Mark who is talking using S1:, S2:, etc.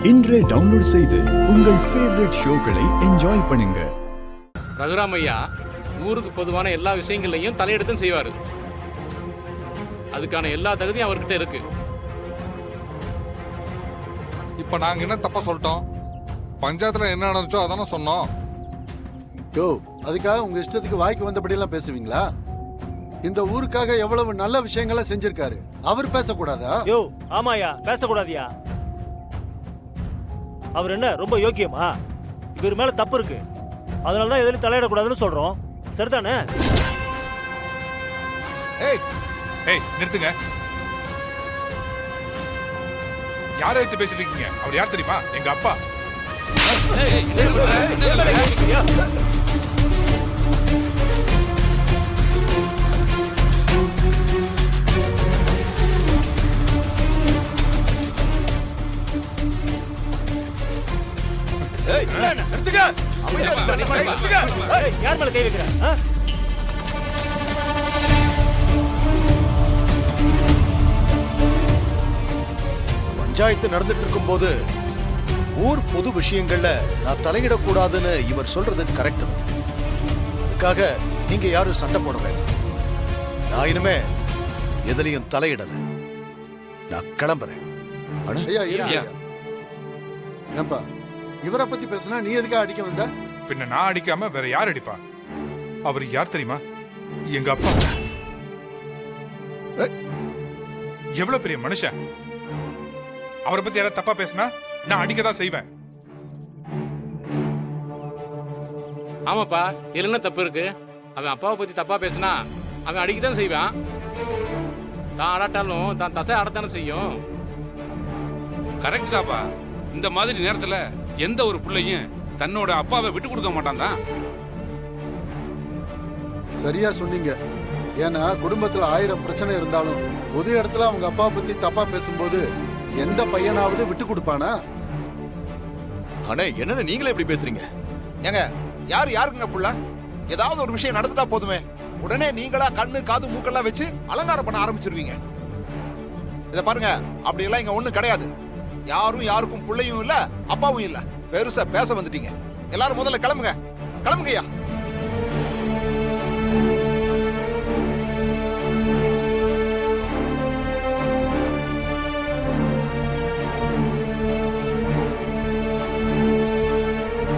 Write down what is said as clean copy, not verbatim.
S1: இன்றே டவுன்லோட் செய்து உங்கள் ஃபேவரட் ஷோக்களை என்ஜாய் பண்ணுங்க.
S2: ரகுராமையா ஊருக்கு பொதுவான எல்லா விஷயங்களையும் தலையெடுத்தும் செய்வார். அதுக்கான எல்லா தகுதியும் அவர்கிட்ட இருக்கு.
S3: இப்ப நாங்க என்ன தப்பா சொல்லிட்டோம்? பஞ்சாயத்துல என்ன நடந்துச்சோ அதானே சொன்னோம்.
S4: யோ, அதுக்காக உங்க இஷ்டத்துக்கு வாய்க்கு வந்தபடி எல்லாம் பேசுவீங்களா? இந்த ஊருக்காக எவ்வளவு நல்ல விஷயங்களை செஞ்சிருக்காரு, அவர் பேசக்கூடாதா?
S5: யோ, ஆமாயா, பேசக்கூடாதியா. அவர் என்ன ரொம்ப யோக்கியமா? இவர் மேல தப்பு இருக்கு, அதனாலதான் எதிலும் தலையிடக்கூடாதுன்னு சொல்றோம். சரிதானே?
S6: ஏய் நிறுத்துங்க. யாரை எடுத்து பேசிட்டு இருக்கீங்க? அவர் யார் தெரியுமா? எங்க அப்பா.
S5: யார் மேல கை வைக்கிற?
S7: பஞ்சாயத்து நடந்துட்டு இருக்கும் போது ஊர் பொது விஷயங்கள்ல நான் தலையிடக்கூடாதுன்னு இவர் சொல்றது கரெக்ட் தான். அதுக்காக நீங்க யாரும் சண்டை போட வேண்டாம். நான் இனிமே எதுலயும் தலையிடல. நான் கிளம்புறேன்.
S4: ஐயா, ஐயா, ஏன்பா இவரை பத்தி பேசினா நீ எதுக்காக அடிக்க வந்த?
S6: பின்ன நான் அடிக்காம வேற யார் அடிப்பா? அவர் யார் தெரியுமா? எங்க அப்பா. எவ்வளவு பெரிய மனுஷன். அவரை பத்தி யாராவது தப்பா பேசினா நான் அடிக்கதான் செய்வேன்.
S2: ஆமாப்பா, இதுல என்ன தப்பு இருக்கு? அவன் அப்பாவை பத்தி தப்பா பேசினா அவன் அடிக்கதான் செய்வான். தான் ஆடாட்டாலும் தான் தசை ஆடத்தானே செய்யும்.
S8: கரெக்ட் தாப்பா. இந்த மாதிரி நேரத்துல எந்த ஒரு பிள்ளையும் தன்னோட அப்பாவை விட்டு கொடுக்க மாட்டான் தான்.
S4: சரியா சொன்னீங்க. ஏன்னா குடும்பத்துல 1000 பிரச்சனை இருந்தாலும் பொது இடத்துல அவங்க அப்பா பத்தி தப்பா பேசும்போது எந்த பையனாவது விட்டு கொடுப்பானா?
S7: அண்ணே, என்னன்னு நீங்களே எப்படி பேசுறீங்க?
S9: ஏங்க, யாருக்குங்க புள்ள? ஏதாவது ஒரு விஷயம் நடந்துட்டா போதுமே உடனே நீங்களா கண்ணு காது மூக்கெல்லாம் வச்சு அலங்காரம் பண்ண ஆரம்பிச்சிருவீங்க. இத பாருங்க, அப்படி எல்லாம் இங்க ஒண்ணும் கிடையாது. யாரும் யாருக்கும் பிள்ளையும் இல்ல, அப்பாவும் இல்ல. பெருசா பேச வந்துட்டீங்க. எல்லாரும் முதல்ல கிளம்புங்க. கிளம்புங்கய்யா.